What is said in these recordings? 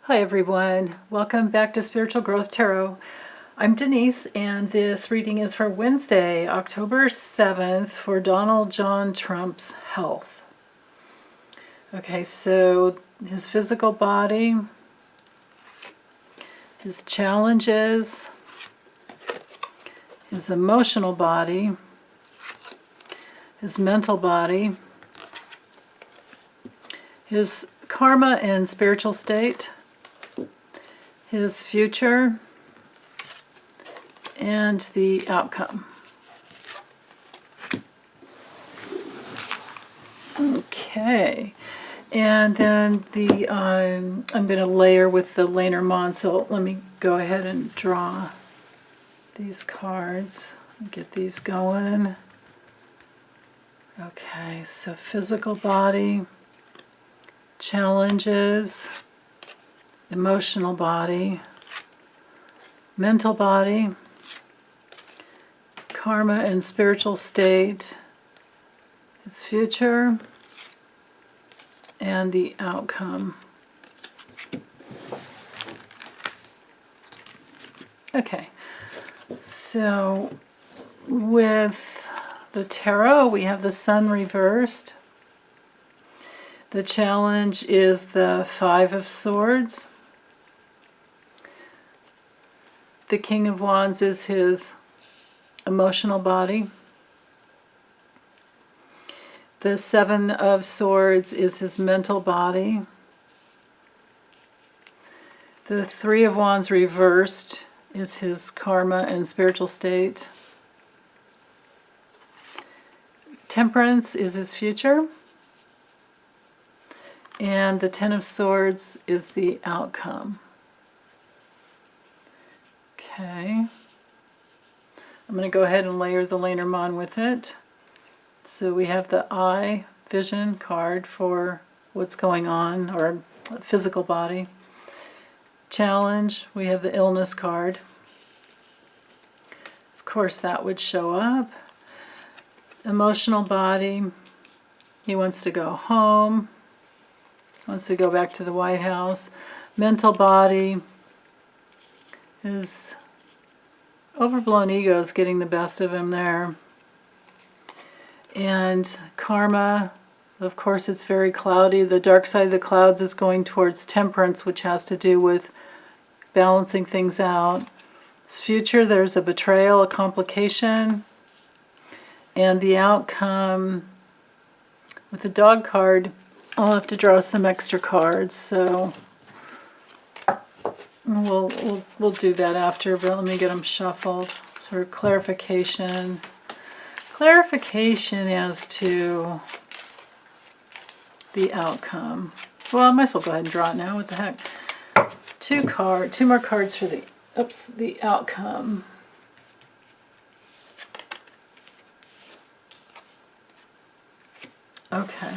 Hi everyone, welcome back to Spiritual Growth Tarot. I'm Denise and this reading is for Wednesday, October 7th for Donald John Trump's health. Okay, so his physical body, his challenges, his emotional body, his mental body, his karma and spiritual state, his future, and the outcome. Okay, and then I'm going to layer with the Lenormand, so let me go ahead and draw these cards, get these going. Okay, so physical body, challenges, emotional body, mental body, karma and spiritual state, his future, and the outcome. Okay, so with the tarot, we have the Sun reversed. The challenge is the Five of Swords. The King of Wands is his emotional body. The Seven of Swords is his mental body. The Three of Wands reversed is his karma and spiritual state. Temperance is his future. And the Ten of Swords is the outcome. Okay. I'm going to go ahead and layer the Lenormand with it. So we have the eye vision card for what's going on, or physical body. Challenge, we have the illness card. Of course that would show up. Emotional body, he wants to go home. Wants to go back to the White House. Mental body, his overblown ego is getting the best of him there. And karma, of course it's very cloudy. The dark side of the clouds is going towards temperance, which has to do with balancing things out. His future, there's a betrayal, a complication. And the outcome, with the dog card, I'll have to draw some extra cards, so we'll do that after, but let me get them shuffled. Sort of clarification as to the outcome. Well, I might as well go ahead and draw it now. What the heck? Two more cards for the outcome. Okay.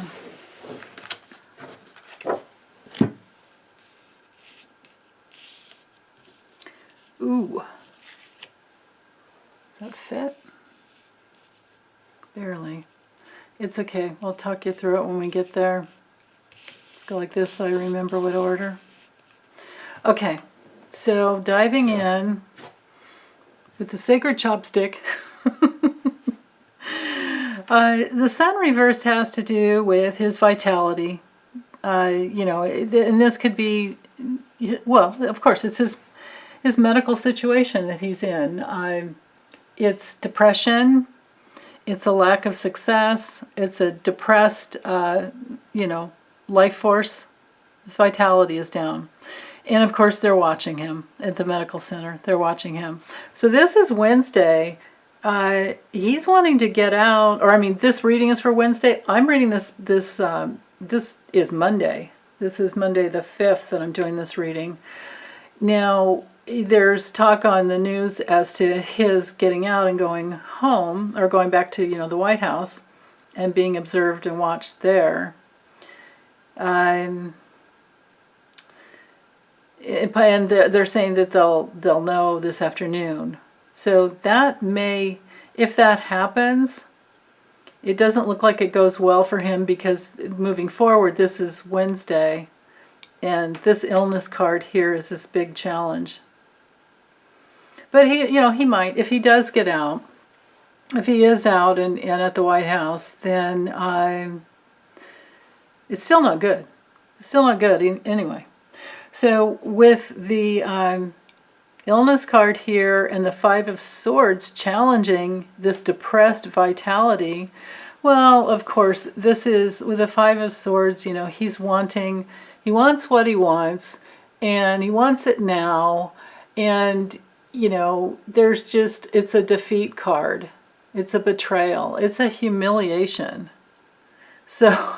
Ooh. Does that fit? Barely. It's okay. We'll talk you through it when we get there. Let's go like this so I remember what order. Okay. So diving in with the sacred chopstick. The Sun reversed has to do with his vitality. You know, and this could be, well, of course, it's his medical situation that he's in. It's depression, it's a lack of success, it's a depressed, you know, life force. His vitality is down. And of course they're watching him at the medical center. They're watching him. So this is Wednesday. He's wanting to get out, or I mean, this reading is for Wednesday. I'm reading this is Monday. This is Monday the 5th that I'm doing this reading. Now, there's talk on the news as to his getting out and going home, or going back to, you know, the White House and being observed and watched there. And they're saying that they'll know this afternoon. So that may, if that happens, it doesn't look like it goes well for him, because moving forward, this is Wednesday. And this illness card here is this big challenge. But he might, if he does get out, if he is out and at the White House, then it's still not good. It's still not good anyway. So with the illness card here and the Five of Swords challenging this depressed vitality, well, of course, this is, with the Five of Swords, he wants what he wants, and he wants it now, and, it's a defeat card. It's a betrayal. It's a humiliation. So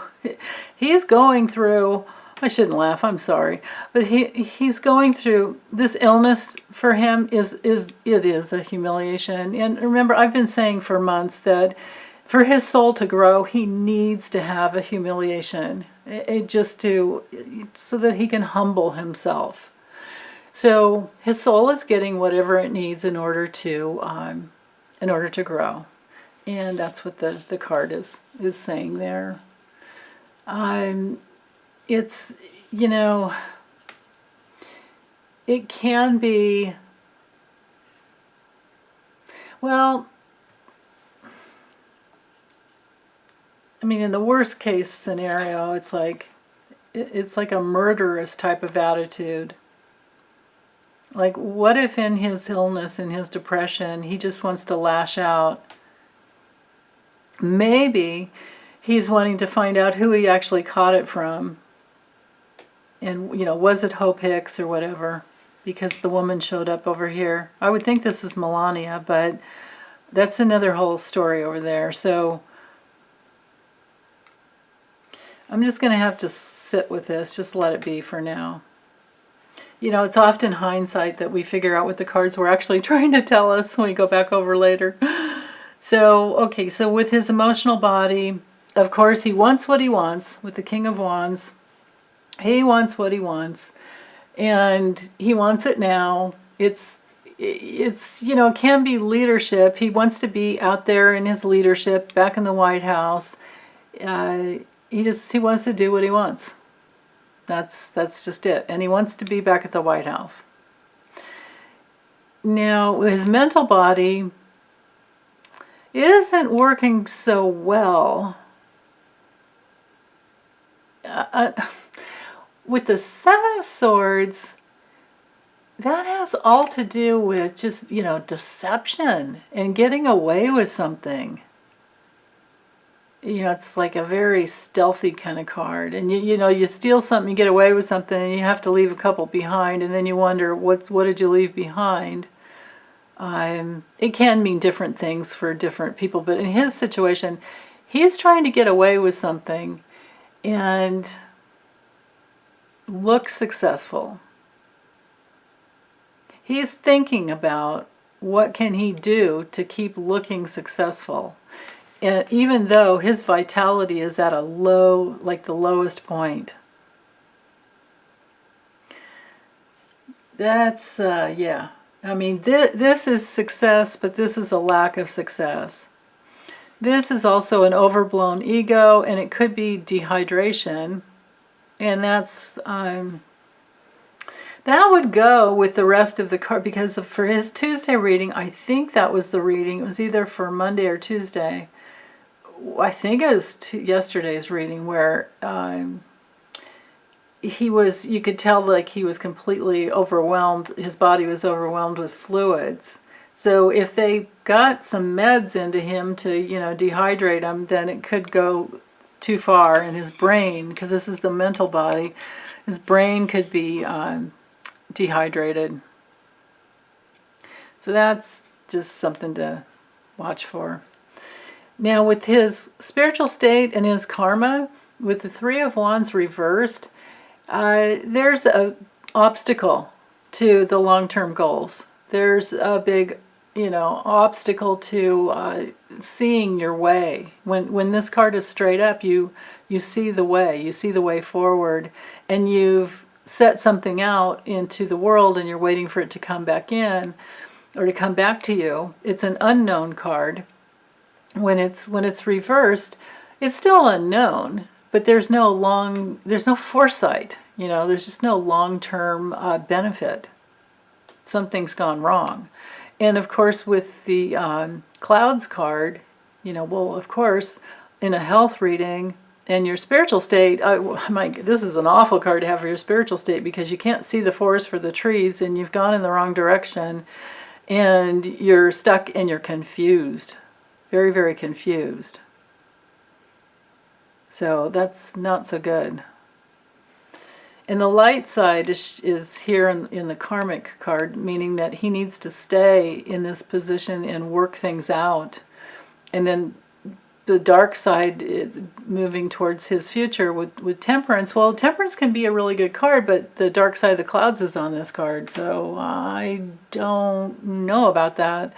he's going through, I shouldn't laugh, I'm sorry, but he's going through this illness. For him it is a humiliation. And remember, I've been saying for months that for his soul to grow, he needs to have a humiliation, so that he can humble himself. So his soul is getting whatever it needs in order to grow, and that's what the card is saying there. It's, it can be, well, in the worst case scenario, it's like a murderous type of attitude. Like, what if in his illness, in his depression, he just wants to lash out? Maybe he's wanting to find out who he actually caught it from. And, was it Hope Hicks or whatever? Because the woman showed up over here. I would think this is Melania, but that's another whole story over there. So I'm just going to have to sit with this. Just let it be for now. It's often hindsight that we figure out what the cards were actually trying to tell us when we go back over later. So, okay, so with his emotional body, of course, he wants what he wants with the King of Wands. He wants what he wants, and he wants it now. It's it can be leadership. He wants to be out there in his leadership, back in the White House. He wants to do what he wants. That's just it. And he wants to be back at the White House. Now, his mental body isn't working so well. With the Seven of Swords, that has all to do with just, deception and getting away with something. It's like a very stealthy kind of card. And, you steal something, you get away with something, and you have to leave a couple behind, and then you wonder, what did you leave behind? It can mean different things for different people, but in his situation, he's trying to get away with something and look successful. He's thinking about what can he do to keep looking successful. And even though his vitality is at a low, like the lowest point. That's, yeah. This is success, but this is a lack of success. This is also an overblown ego, and it could be dehydration. And that's, that would go with the rest of the card, because for his Tuesday reading, I think that was the reading. It was either for Monday or Tuesday. I think it was yesterday's reading where you could tell like he was completely overwhelmed. His body was overwhelmed with fluids. So if they got some meds into him to, dehydrate him, then it could go too far in his brain, because this is the mental body. His brain could be dehydrated. So that's just something to watch for. Now with his spiritual state and his karma, with the Three of Wands reversed, there's an obstacle to the long-term goals. There's a big, obstacle to seeing your way. When this card is straight up, you see the way. You see the way forward, and you've set something out into the world, and you're waiting for it to come back in, or to come back to you. It's an unknown card. When it's reversed, it's still unknown, but there's no foresight. You know, there's just no long-term benefit. Something's gone wrong. And of course, with the clouds card, you know, well, of course, in a health reading and your spiritual state, this is an awful card to have for your spiritual state, because you can't see the forest for the trees and you've gone in the wrong direction and you're stuck and you're confused. Very, very confused. So that's not so good. And the light side is here in the karmic card, meaning that he needs to stay in this position and work things out. And then the dark side, moving towards his future with temperance. Well, temperance can be a really good card, but the dark side of the clouds is on this card. So I don't know about that.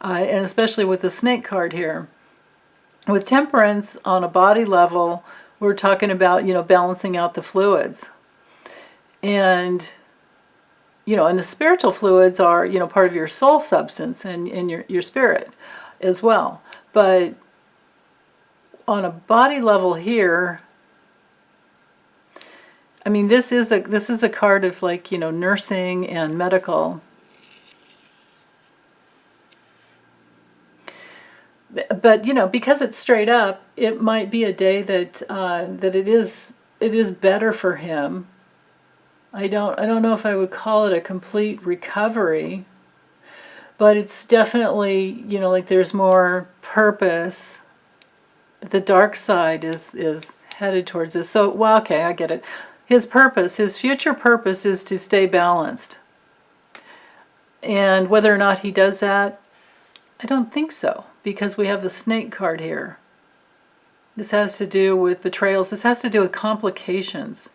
And especially with the snake card here. With temperance on a body level, we're talking about, you know, balancing out the fluids. And, you know, and the spiritual fluids are, you know, part of your soul substance and your spirit as well. But on a body level here, I mean, this is a card of, like, you know, nursing and medical. But, you know, because it's straight up, it might be a day that that it is better for him. I don't know if I would call it a complete recovery, but it's definitely, you know, like there's more purpose. The dark side is headed towards this. So, well, okay, I get it. His purpose, his future purpose, is to stay balanced. And whether or not he does that, I don't think so, because we have the snake card here. This has to do with betrayals. This has to do with complications.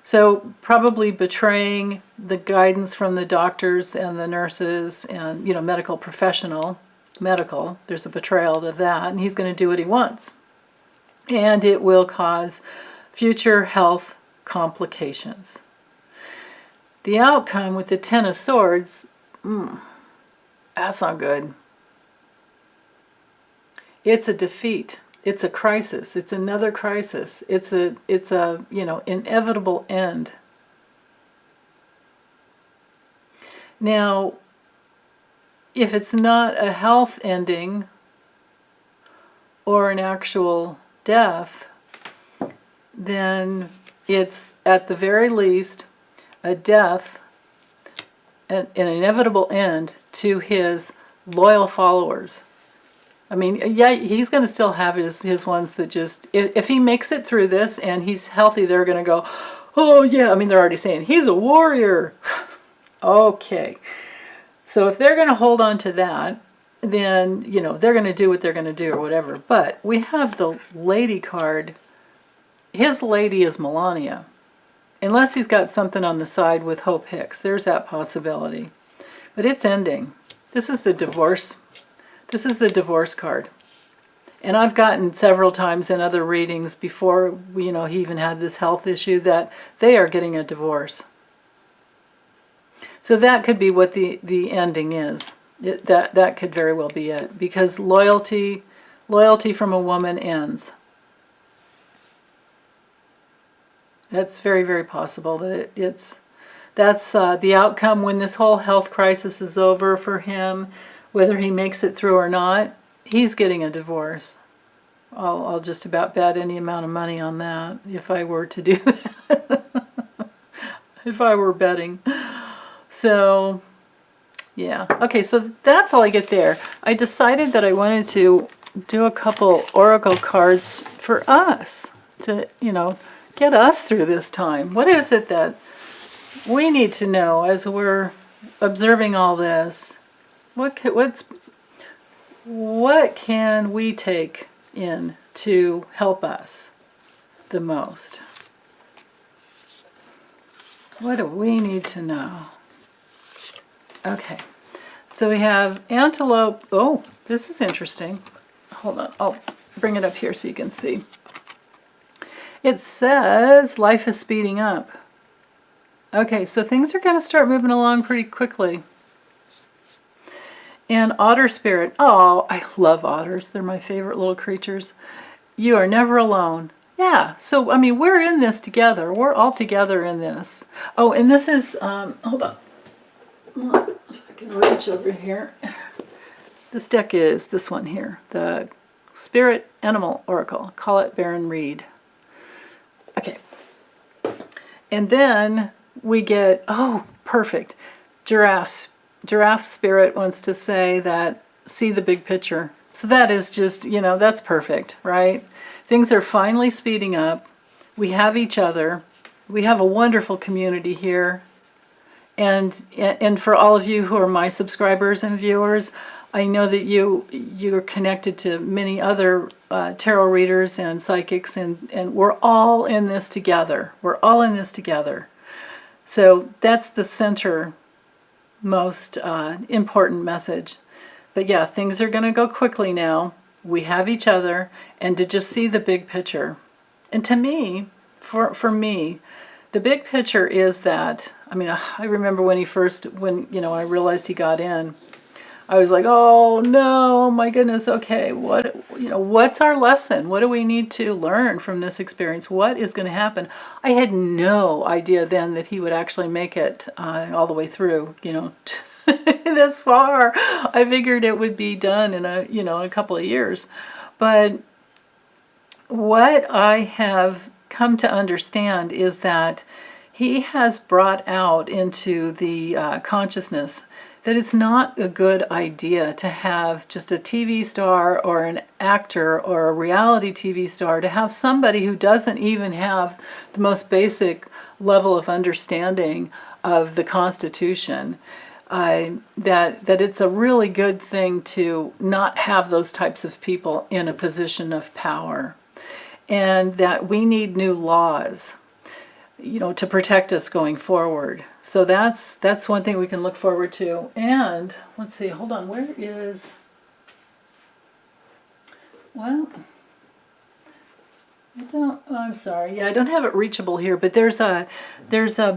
So probably betraying the guidance from the doctors and the nurses and, you know, medical professional. There's a betrayal of that, and he's going to do what he wants. And it will cause future health complications. The outcome with the Ten of Swords, that's not good. It's a defeat. It's a crisis. It's another crisis. It's a you know, inevitable end. Now, if it's not a health ending or an actual death, then it's at the very least a death, an inevitable end to his loyal followers. I mean, yeah, he's going to still have his ones that just, if he makes it through this and he's healthy, they're going to go, oh yeah, I mean, they're already saying, he's a warrior. Okay. So if they're going to hold on to that, then, you know, they're going to do what they're going to do or whatever. But we have the lady card. His lady is Melania. Unless he's got something on the side with Hope Hicks. There's that possibility. But it's ending. This is the divorce. This is the divorce card. And I've gotten several times in other readings before, you know, he even had this health issue, that they are getting a divorce. So that could be what the ending is. That could very well be it. Because loyalty from a woman ends. That's very, very possible that that's the outcome when this whole health crisis is over for him. Whether he makes it through or not, he's getting a divorce. I'll just about bet any amount of money on that if I were to do that. If I were betting. So, yeah. Okay, so that's all I get there. I decided that I wanted to do a couple oracle cards for us to, you know, get us through this time. What is it that we need to know as we're observing all this? What can we take in to help us the most? What do we need to know? Okay, so we have antelope. Oh, this is interesting. Hold on, I'll bring it up here so you can see. It says life is speeding up. Okay, so things are going to start moving along pretty quickly. And otter spirit. Oh, I love otters. They're my favorite little creatures. You are never alone. Yeah, so I mean, we're in this together. We're all together in this. Oh, and this is, hold on. If I can reach over here. This deck is this one here, the Spirit Animal Oracle. Call it Baron Reed. Okay. And then we get, oh, perfect. Giraffe. Giraffe Spirit wants to say that, see the big picture. So that is just, you know, that's perfect, right? Things are finally speeding up. We have each other. We have a wonderful community here. And for all of you who are my subscribers and viewers, I know that you're connected to many other tarot readers and psychics, and we're all in this together. We're all in this together. So that's the center most important message. But yeah, things are going to go quickly now. We have each other, and to just see the big picture. And to me, for me, the big picture is that, I mean, I remember when I realized he got in, I was like, oh no, my goodness, okay, what's our lesson? What do we need to learn from this experience? What is going to happen? I had no idea then that he would actually make it all the way through, this far. I figured it would be done in a couple of years. But what I have come to understand is that he has brought out into the consciousness that it's not a good idea to have just a TV star or an actor or a reality TV star, to have somebody who doesn't even have the most basic level of understanding of the Constitution. That it's a really good thing to not have those types of people in a position of power. And that we need new laws, to protect us going forward. So that's one thing we can look forward to. And let's see, hold on, where is, well, I'm sorry. Yeah, I don't have it reachable here, but there's a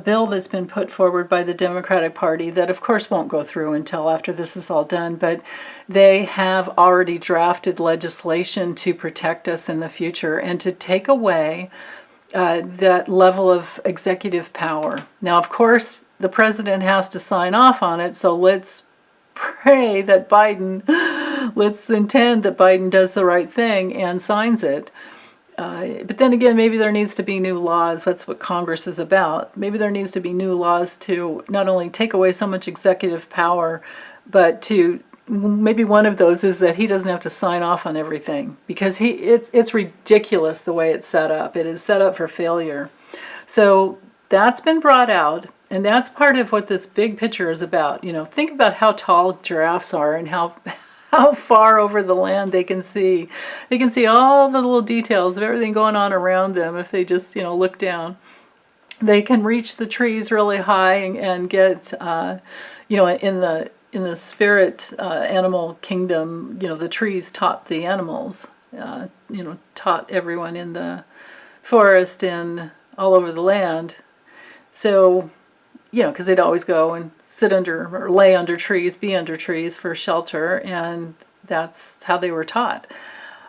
bill that's been put forward by the Democratic Party that of course won't go through until after this is all done, but they have already drafted legislation to protect us in the future and to take away that level of executive power. Now, of course, the president has to sign off on it, so let's intend that Biden does the right thing and signs it. But then again, maybe there needs to be new laws. That's what Congress is about. Maybe there needs to be new laws to not only take away so much executive power, but to maybe one of those is that he doesn't have to sign off on everything, because it's ridiculous the way it's set up. It is set up for failure. So that's been brought out, and that's part of what this big picture is about. Think about how tall giraffes are and how far over the land they can see. They can see all the little details of everything going on around them if they just, look down. They can reach the trees really high and get, in the spirit animal kingdom, the trees taught the animals, taught everyone in the forest and all over the land. So, because they'd always go and sit under or lay under trees, be under trees for shelter, and that's how they were taught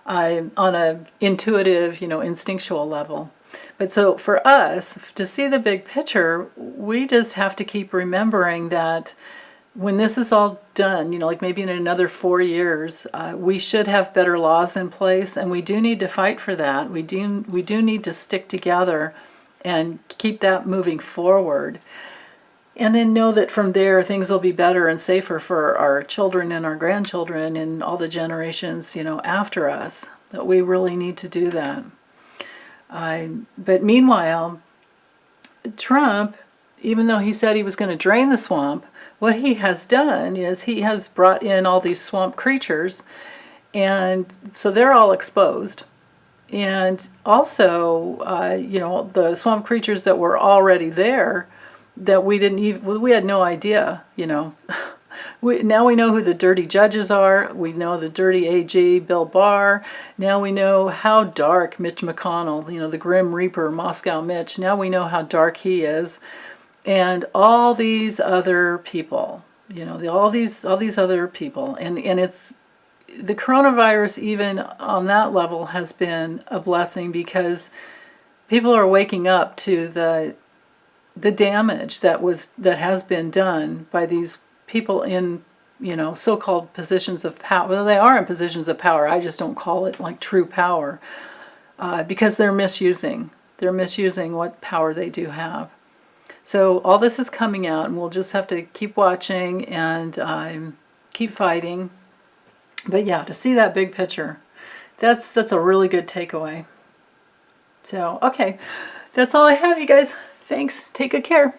on a intuitive, instinctual level. But so for us to see the big picture, we just have to keep remembering that when this is all done, like maybe in another 4 years, we should have better laws in place, and we do need to fight for that. We do need to stick together and keep that moving forward. And then know that from there things will be better and safer for our children and our grandchildren and all the generations, after us. That we really need to do that. But meanwhile, Trump, even though he said he was going to drain the swamp, what he has done is he has brought in all these swamp creatures, and so they're all exposed. And also, the swamp creatures that were already there, that we had no idea, now we know who the dirty judges are. We know the dirty AG, Bill Barr. Now we know how dark Mitch McConnell, the Grim Reaper, Moscow Mitch, now we know how dark he is. And all these other people, all these other people. And the coronavirus, even on that level, has been a blessing because people are waking up to the damage that has been done by these people in, so-called positions of power. Well, they are in positions of power. I just don't call it like true power, because they're misusing what power they do have. So all this is coming out, and we'll just have to keep watching and keep fighting. But yeah, to see that big picture, that's a really good takeaway. So, okay, that's all I have, you guys. Thanks. Take good care.